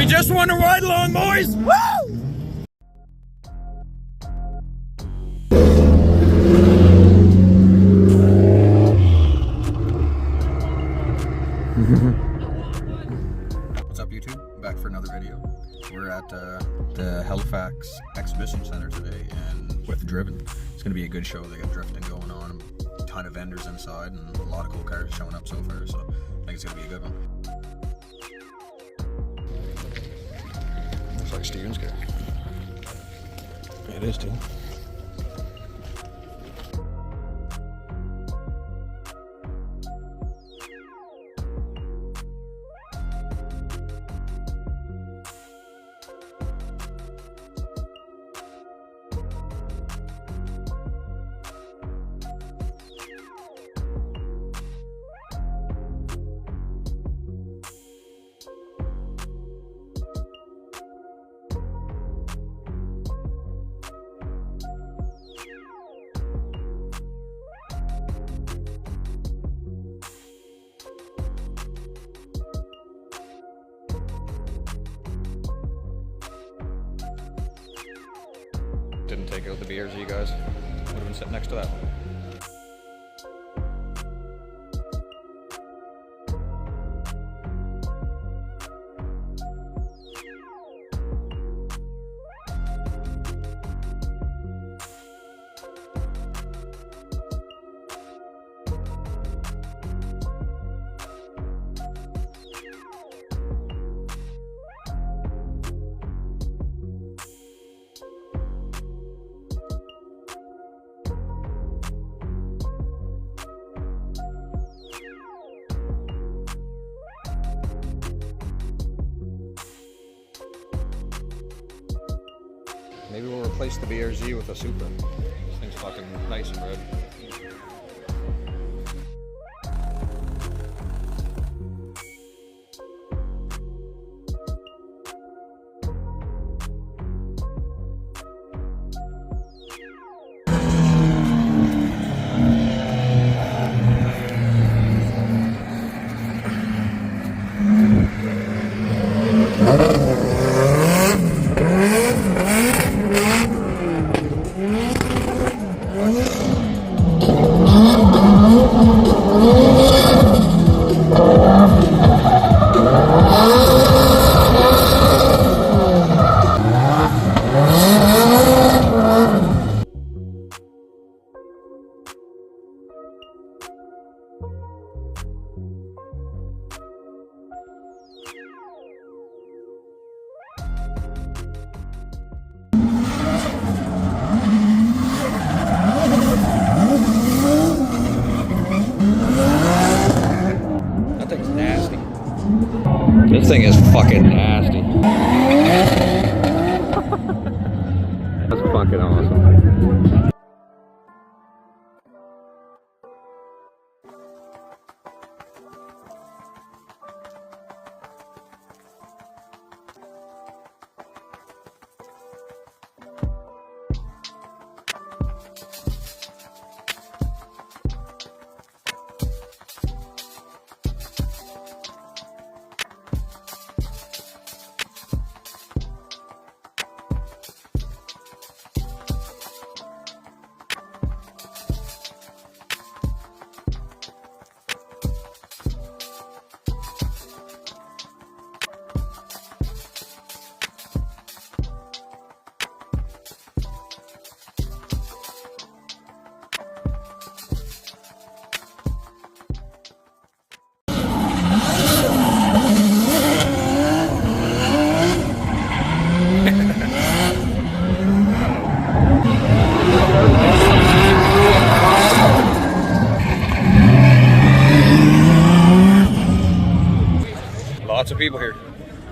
just won a ride along, boys! Woo! What's up, YouTube? I'm back for another video. We're at the Halifax Exhibition Center today, and with Driven. It's going to be a good show. They got drifting going on, a ton of vendors inside, and a lot of cool cars showing up so far, so I think it's going to be a good one. Looks like Steven's car. Yeah, it is too. Didn't take out the BRZ, guys. Would have been sitting next to that one. Maybe we'll replace the BRZ with a Supra. This thing's fucking nice and red. This thing is fucking nasty. That's fucking awesome. Lots of people here.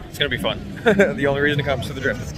It's gonna be fun. The only reason to come is to the drift.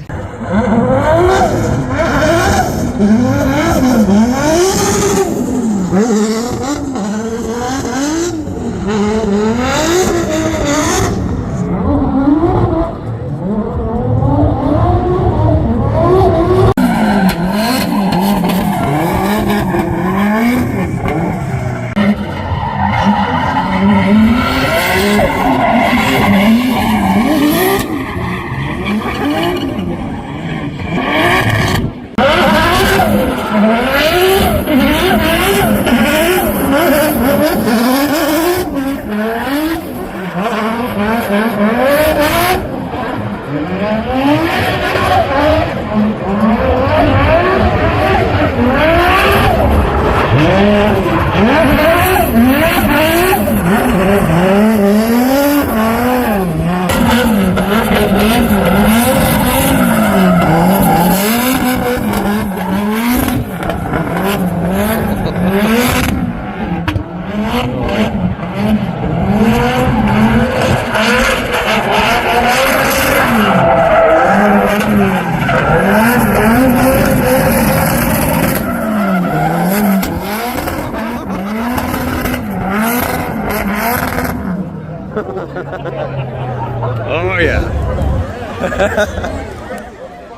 Oh yeah.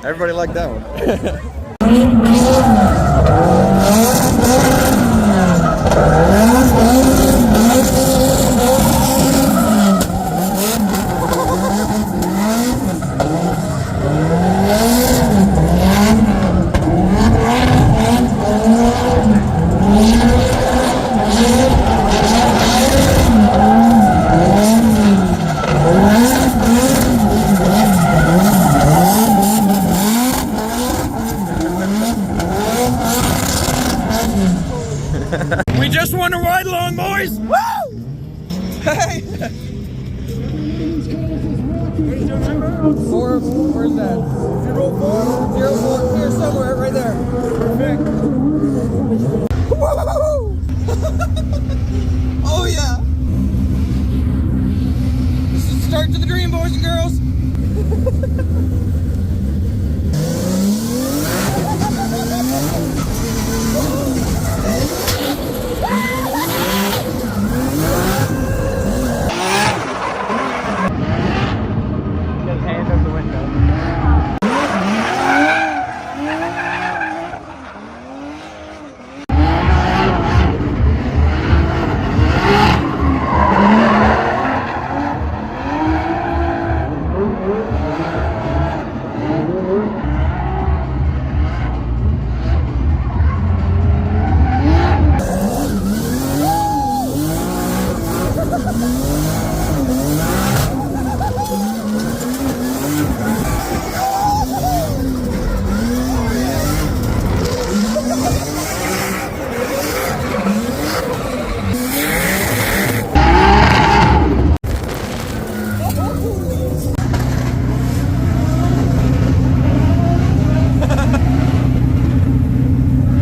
Everybody liked that one. We just won a ride along, boys! Woo! Hey! Where's that? 04? 04, here somewhere, right there. Perfect. Oh yeah! This is the start to the dream, boys and girls.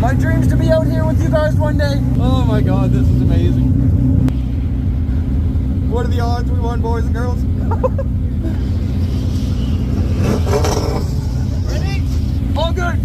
My dreams to be out here with you guys one day. Oh my god, this is amazing. What are the odds we won, boys and girls? Ready? All good.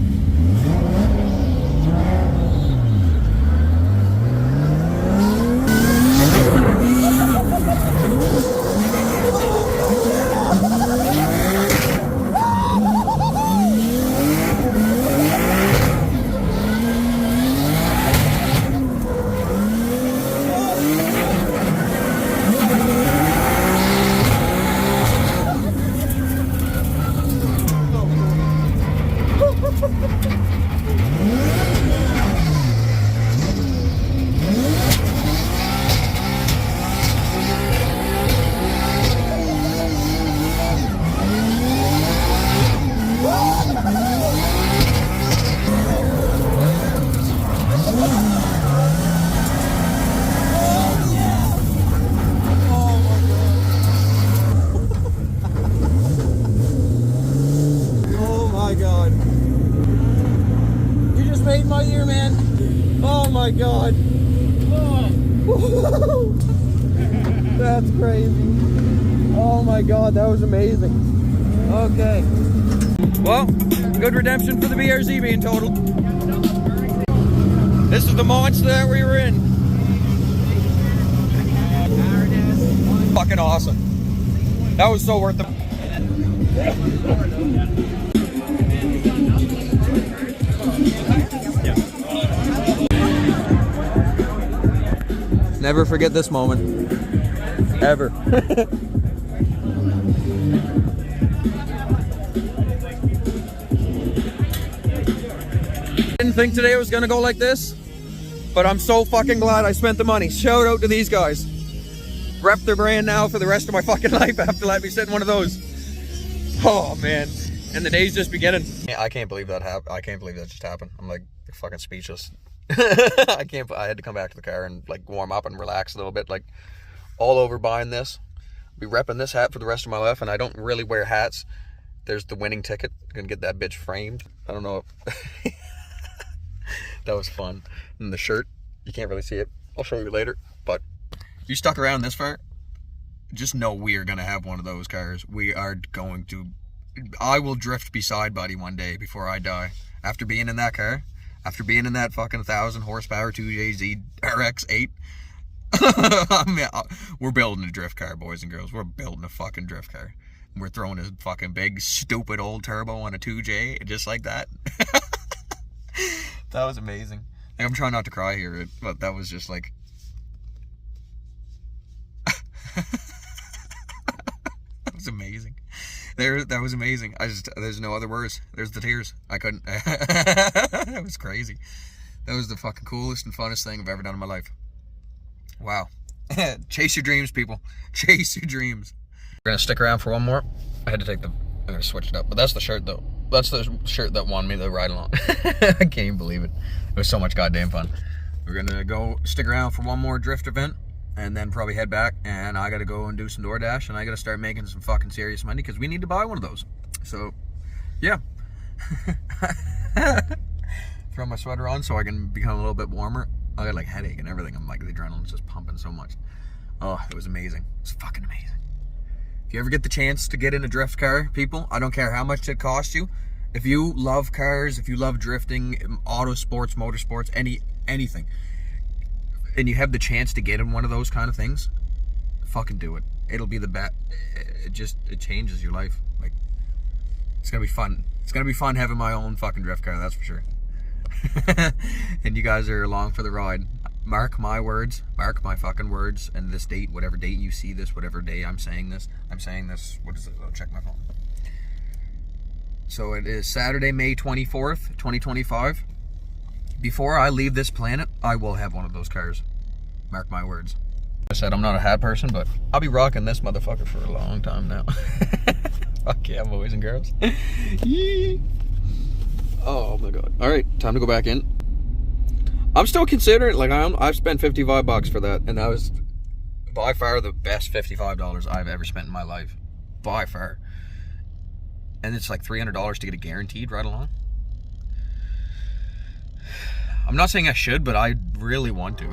Made my year, man. Oh my god. That's crazy. Oh my god, that was amazing. Okay. Well, good redemption for the BRZ being totaled. This is the monster that we were in. Fucking awesome. That was so worth it. Never forget this moment. Ever. Didn't think today was gonna go like this, but I'm so fucking glad I spent the money. Shout out to these guys. Rep their brand now for the rest of my fucking life after letting me sit in one of those. Oh man. And the day's just beginning. I can't believe that happened. I can't believe that just happened. I'm like fucking speechless. I had to come back to the car and like warm up and relax a little bit. Like all over buying this. Be repping this hat for the rest of my life, and I don't really wear hats. There's the winning ticket. I'm gonna get that bitch framed. I don't know. That was fun. And the shirt, you can't really see it. I'll show you later. But if you stuck around this far, just know we are gonna have one of those cars. We are going to. I will drift beside Buddy one day before I die. After being in that car, after being in that fucking 1,000 horsepower 2JZ RX8. I mean, we're building a drift car, boys and girls. We're building a fucking drift car. We're throwing a fucking big, stupid old turbo on a 2J, just like that. That was amazing. Like, I'm trying not to cry here, but that was just like... That was amazing. That was amazing. There's no other words. There's the tears. I couldn't... That was crazy. That was the fucking coolest and funnest thing I've ever done in my life. Wow. Chase your dreams, people. Chase your dreams. We're gonna stick around for one more. I had to take I'm gonna switch it up, but that's the shirt though. That's the shirt that won me the ride along. I can't even believe it. It was so much goddamn fun. We're gonna go stick around for one more drift event and then probably head back, and I gotta go and do some DoorDash, and I gotta start making some fucking serious money because we need to buy one of those. So yeah. Throw my sweater on so I can become a little bit warmer. I got like headache and everything. I'm like, the adrenaline's just pumping so much. Oh, it was amazing. It was fucking amazing. If you ever get the chance to get in a drift car, people, I don't care how much it costs you. If you love cars, if you love drifting, auto sports, motorsports, anything, and you have the chance to get in one of those kind of things, fucking do it. It'll be the best. It changes your life. Like, it's gonna be fun. It's gonna be fun having my own fucking drift car, that's for sure. And you guys are along for the ride. Mark my words, mark my fucking words, and this date, whatever date you see this, whatever day I'm saying this, what is it? I'll check my phone. So it is Saturday, May 24th, 2025. Before I leave this planet, I will have one of those cars. Mark my words. I said I'm not a hat person, but I'll be rocking this motherfucker for a long time now. Fuck yeah, boys and girls. Oh my god. Alright, time to go back in. I'm still considering, like, I've spent $55 for that, and that was by far the best $55 I've ever spent in my life. By far. And it's like $300 to get a guaranteed ride along. I'm not saying I should, but I really want to.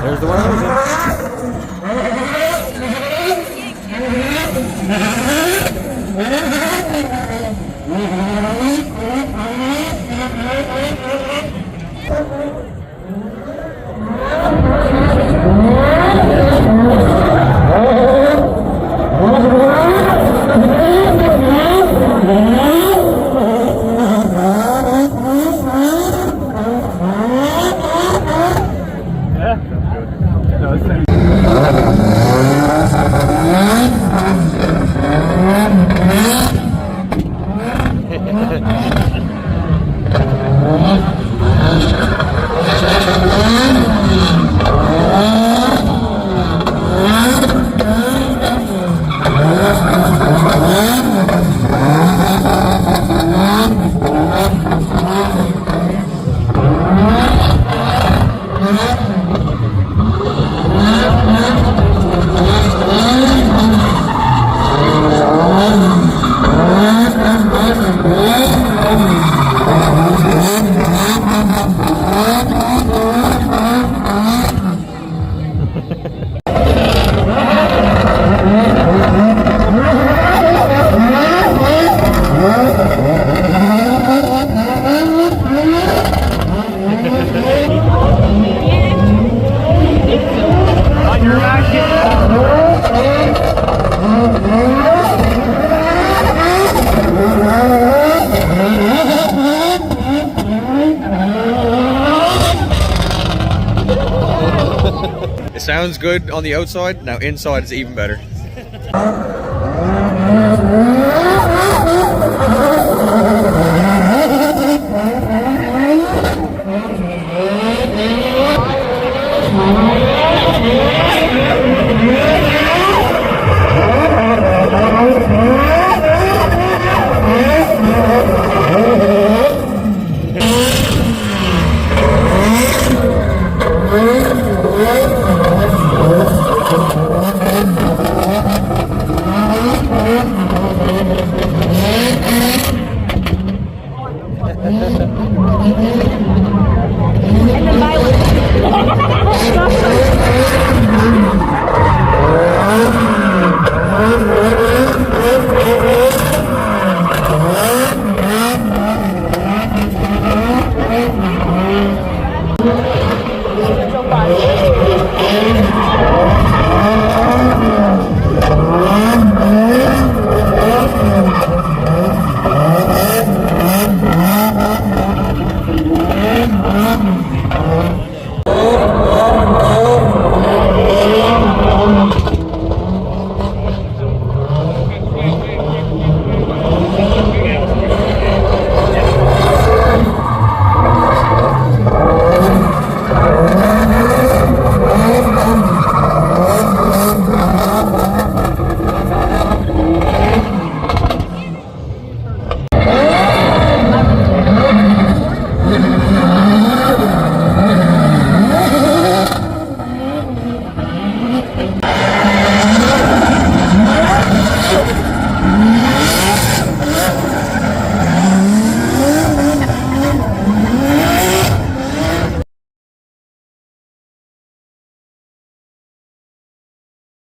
There's the one I was in. Sounds good on the outside. Now inside is even better.